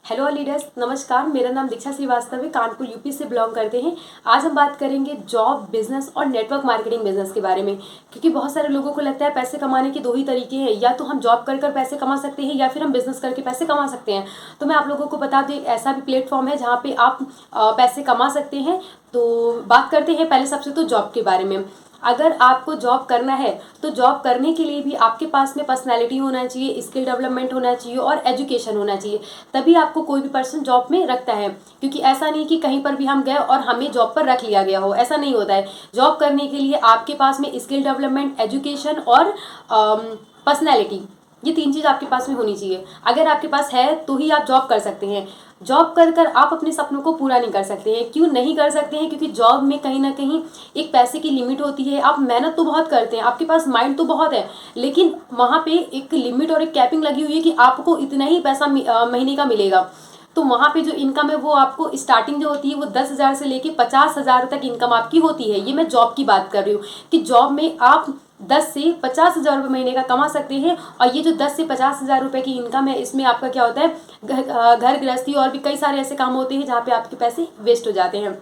Hello leaders, नमस्कार। मेरा नाम दीक्षा श्रीवास्तव है, कानपुर यूपी से बिलोंग करते हैं। आज हम बात करेंगे जॉब, बिजनेस और नेटवर्क मार्केटिंग बिजनेस के बारे में। क्योंकि बहुत सारे लोगों को लगता है पैसे कमाने के दो ही तरीके हैं, या तो हम जॉब कर कर पैसे कमा सकते हैं या फिर हम बिजनेस करके पैसे कमा सकते हैं। तो मैं आप लोगों को बता दूं, एक ऐसा भी प्लेटफॉर्म है जहाँ पे आप पैसे कमा सकते हैं। तो बात करते हैं पहले सबसे तो जॉब के बारे में। अगर आपको जॉब करना है तो जॉब करने के लिए भी आपके पास में पर्सनैलिटी होना चाहिए, स्किल डेवलपमेंट होना चाहिए और एजुकेशन होना चाहिए। तभी आपको कोई भी पर्सन जॉब में रखता है। क्योंकि ऐसा नहीं कि कहीं पर भी हम गए और हमें जॉब पर रख लिया गया हो, ऐसा नहीं होता है। जॉब करने के लिए आपके पास में स्किल डेवलपमेंट, एजुकेशन और पर्सनैलिटी, ये तीन चीज़ आपके पास में होनी चाहिए। अगर आपके पास है तो ही आप जॉब कर सकते हैं। जॉब कर कर आप अपने सपनों को पूरा नहीं कर सकते हैं। क्यों नहीं कर सकते हैं? क्योंकि जॉब में कहीं ना कहीं एक पैसे की लिमिट होती है। आप मेहनत तो बहुत करते हैं, आपके पास माइंड तो बहुत है, लेकिन वहाँ पे एक लिमिट और एक कैपिंग लगी हुई है कि आपको इतना ही पैसा महीने का मिलेगा। तो वहाँ पे जो इनकम है वो आपको स्टार्टिंग जो होती है वो 10,000 से लेके 50,000 तक इनकम आपकी होती है। ये मैं जॉब की बात कर रही हूँ कि जॉब में आप 10 से 50,000 रुपये महीने का कमा सकते हैं। और ये जो 10 से 50,000 रुपये की इनकम है, इसमें आपका क्या होता है, घर गृहस्थी और भी कई सारे ऐसे काम होते हैं जहाँ पे आपके पैसे वेस्ट हो जाते हैं,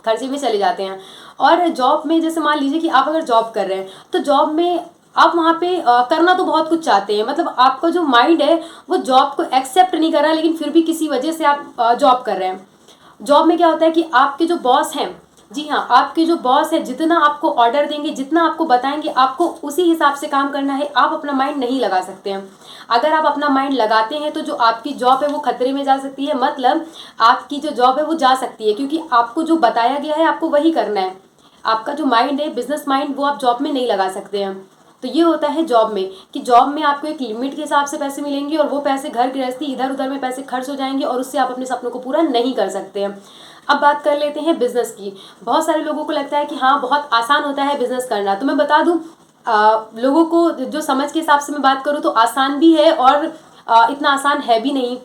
खर्चे में चले जाते हैं। और जॉब में जैसे मान लीजिए कि आप अगर जॉब कर रहे हैं तो जॉब में आप वहाँ पे करना तो बहुत कुछ चाहते हैं। मतलब आपका जो माइंड है वो जॉब को एक्सेप्ट नहीं कर रहा, लेकिन फिर भी किसी वजह से आप जॉब कर रहे हैं। जॉब में क्या होता है कि आपके जो बॉस हैं, जी हाँ, आपके जो बॉस है, जितना आपको ऑर्डर देंगे, जितना आपको बताएंगे, आपको उसी हिसाब से काम करना है। आप अपना माइंड नहीं लगा सकते हैं। अगर आप अपना माइंड लगाते हैं तो जो आपकी जॉब है वो खतरे में जा सकती है। मतलब आपकी जो जॉब है वो जा सकती है, क्योंकि आपको जो बताया गया है आपको वही करना है। आपका जो माइंड है, बिजनेस माइंड, वो आप जॉब में नहीं लगा सकते हैं। तो ये होता है जॉब में कि जॉब में आपको एक लिमिट के हिसाब से पैसे मिलेंगे और वो पैसे घर गृहस्थी इधर उधर में पैसे खर्च हो जाएंगे और उससे आप अपने सपनों को पूरा नहीं कर सकते हैं। अब बात कर लेते हैं बिजनेस की। बहुत सारे लोगों को लगता है कि हाँ, बहुत आसान होता है बिजनेस करना। तो मैं बता दूं, लोगों को जो समझ के हिसाब से मैं बात करूँ तो आसान भी है और इतना आसान है भी नहीं।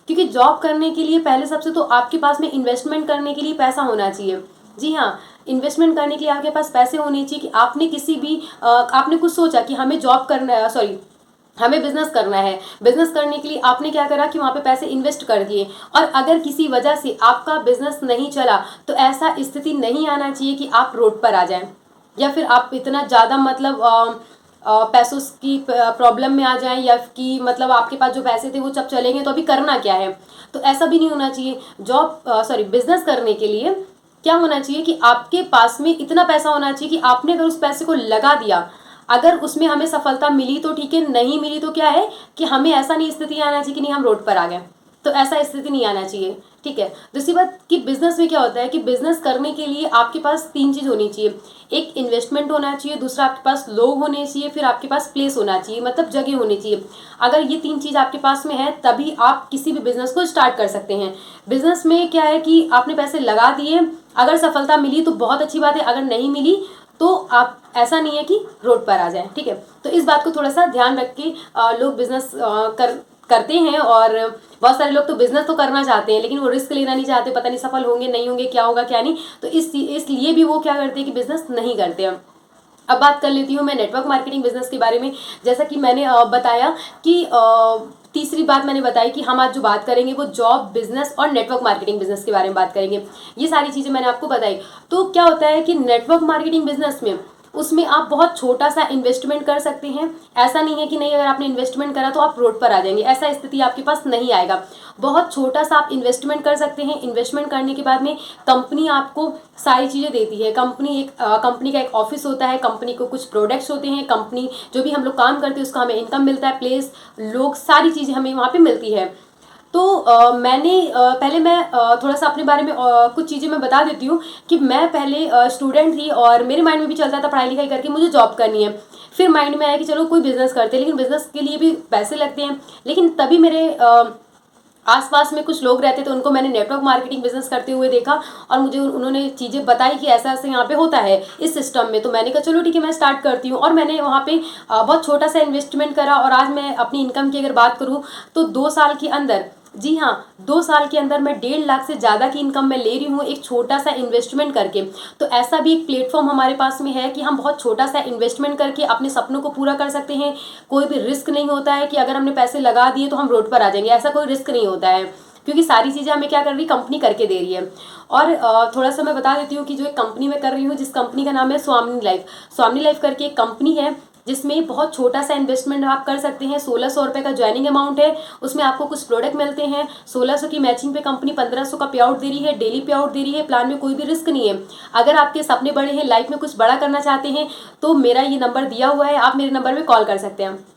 क्योंकि जॉब करने के लिए पहले सबसे तो आपके पास में इन्वेस्टमेंट करने के लिए पैसा होना चाहिए। जी हाँ, इन्वेस्टमेंट करने के लिए आपके पास पैसे होने चाहिए कि आपने किसी भी आपने कुछ सोचा कि हमें जॉब करना, सॉरी, हमें बिजनेस करना है। बिजनेस करने के लिए आपने क्या करा कि वहाँ पे पैसे इन्वेस्ट कर दिए। और अगर किसी वजह से आपका बिजनेस नहीं चला तो ऐसा स्थिति नहीं आना चाहिए कि आप रोड पर आ जाएं, या फिर आप इतना ज़्यादा मतलब पैसों की प्रॉब्लम में आ जाएं, या कि मतलब आपके पास जो पैसे थे वो जब चलेंगे तो अभी करना क्या है। तो ऐसा भी नहीं होना चाहिए। बिजनेस करने के लिए क्या होना चाहिए कि आपके पास में इतना पैसा होना चाहिए कि आपने अगर उस पैसे को लगा दिया, अगर उसमें हमें सफलता मिली तो ठीक है, नहीं मिली तो क्या है कि हमें ऐसा नहीं स्थिति आना चाहिए कि नहीं हम रोड पर आ गए। तो ऐसा स्थिति नहीं आना चाहिए, ठीक है। दूसरी बात कि बिजनेस में क्या होता है कि बिजनेस करने के लिए आपके पास तीन चीज होनी चाहिए। एक इन्वेस्टमेंट होना चाहिए, दूसरा आपके पास लोग होने चाहिए, फिर आपके पास प्लेस होना चाहिए, मतलब जगह होनी चाहिए। अगर ये तीन चीज आपके पास में है तभी आप किसी भी बिजनेस को स्टार्ट कर सकते हैं। बिजनेस में क्या है कि आपने पैसे लगा दिए, अगर सफलता मिली तो बहुत अच्छी बात है, अगर नहीं मिली तो आप, ऐसा नहीं है कि रोड पर आ जाए, ठीक है। तो इस बात को थोड़ा सा ध्यान रख के लोग बिजनेस करते हैं। और बहुत सारे लोग तो बिजनेस तो करना चाहते हैं लेकिन वो रिस्क लेना नहीं चाहते, पता नहीं सफल होंगे नहीं होंगे, क्या होगा क्या नहीं। तो इसलिए भी वो क्या करते हैं कि बिजनेस नहीं करते हैं। अब बात कर लेती हूँ मैं नेटवर्क मार्केटिंग बिजनेस के बारे में। जैसा कि मैंने बताया कि तीसरी बात मैंने बताई कि हम आज जो बात करेंगे वो जॉब, बिजनेस और नेटवर्क मार्केटिंग बिजनेस के बारे में बात करेंगे। ये सारी चीज़ें मैंने आपको बताई। तो क्या होता है कि नेटवर्क मार्केटिंग बिजनेस में, उसमें आप बहुत छोटा सा इन्वेस्टमेंट कर सकते हैं। ऐसा नहीं है कि नहीं, अगर आपने इन्वेस्टमेंट करा तो आप रोड पर आ जाएंगे, ऐसा स्थिति आपके पास नहीं आएगा। बहुत छोटा सा आप इन्वेस्टमेंट कर सकते हैं। इन्वेस्टमेंट करने के बाद में कंपनी आपको सारी चीज़ें देती है। कंपनी का एक ऑफिस होता है, कंपनी को कुछ प्रोडक्ट्स होते हैं, कंपनी जो भी हम लोग काम करते हैं उसका हमें इनकम मिलता है, प्लेस, लोग, सारी चीज़ें हमें वहाँ पे मिलती है। तो पहले मैं थोड़ा सा अपने बारे में कुछ चीज़ें मैं बता देती हूँ कि मैं पहले स्टूडेंट थी और मेरे माइंड में भी चलता था पढ़ाई लिखाई करके मुझे जॉब करनी है। फिर माइंड में आया कि चलो कोई बिजनेस करते हैं, लेकिन बिजनेस के लिए भी पैसे लगते हैं। लेकिन तभी मेरे आसपास में कुछ लोग रहते थे, उनको मैंने नेटवर्क मार्केटिंग बिजनेस करते हुए देखा और मुझे उन्होंने चीज़ें बताई कि ऐसा ऐसा यहाँ पे होता है इस सिस्टम में। तो मैंने कहा चलो ठीक है, मैं स्टार्ट करती हूँ। और मैंने वहाँ पे बहुत छोटा सा इन्वेस्टमेंट करा और आज मैं अपनी इनकम की अगर बात करूँ तो 2 साल के अंदर, जी हाँ, 2 साल के अंदर मैं 1.5 लाख से ज़्यादा की इनकम मैं ले रही हूँ एक छोटा सा इन्वेस्टमेंट करके। तो ऐसा भी एक प्लेटफॉर्म हमारे पास में है कि हम बहुत छोटा सा इन्वेस्टमेंट करके अपने सपनों को पूरा कर सकते हैं। कोई भी रिस्क नहीं होता है कि अगर हमने पैसे लगा दिए तो हम रोड पर आ जाएंगे, ऐसा कोई रिस्क नहीं होता है। क्योंकि सारी चीज़ें हमें क्या कर रही कंपनी करके दे रही है। और थोड़ा सा मैं बता देती हूँ कि जो एक कंपनी मैं कर रही हूँ, जिस कंपनी का नाम है स्वामिनी लाइफ। स्वामिनी लाइफ करके एक कंपनी है जिसमें बहुत छोटा सा इन्वेस्टमेंट आप कर सकते हैं। 1600 रुपये का ज्वाइनिंग अमाउंट है, उसमें आपको कुछ प्रोडक्ट मिलते हैं। 1600 की मैचिंग पे कंपनी 1500 का पे आउट दे रही है, डेली पे आउट दे रही है। प्लान में कोई भी रिस्क नहीं है। अगर आपके सपने बड़े हैं, लाइफ में कुछ बड़ा करना चाहते हैं, तो मेरा ये नंबर दिया हुआ है, आप मेरे नंबर पर कॉल कर सकते हैं।